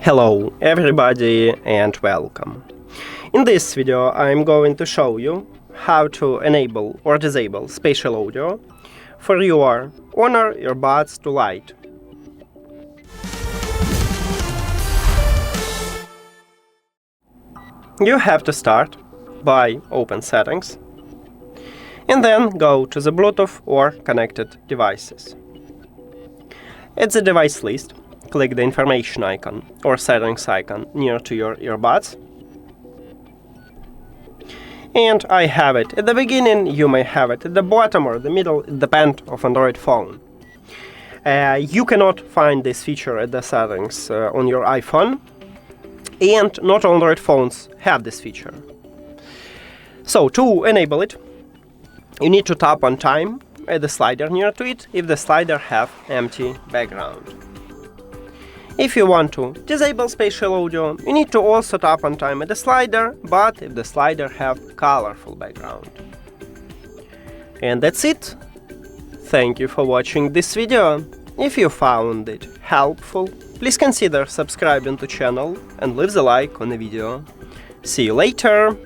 Hello everybody and welcome. In this video I'm going to show you how to enable or disable spatial audio for your HONOR Earbuds to Lite. You have to start by open settings and then go to the Bluetooth or connected devices. At the device list, click the information icon or settings icon near to your earbuds. And I have it at the beginning, you may have it at the bottom or the middle, it depends on Android phone. You cannot find this feature at the settings on your iPhone, and not all Android phones have this feature. So to enable it, you need to tap on time at the slider near to it if the slider have empty background. If you want to disable spatial audio, you need to also tap on time at the slider, but if the slider have colorful background. And that's it. Thank you for watching this video. If you found it helpful, please consider subscribing to the channel and leave the like on the video. See you later!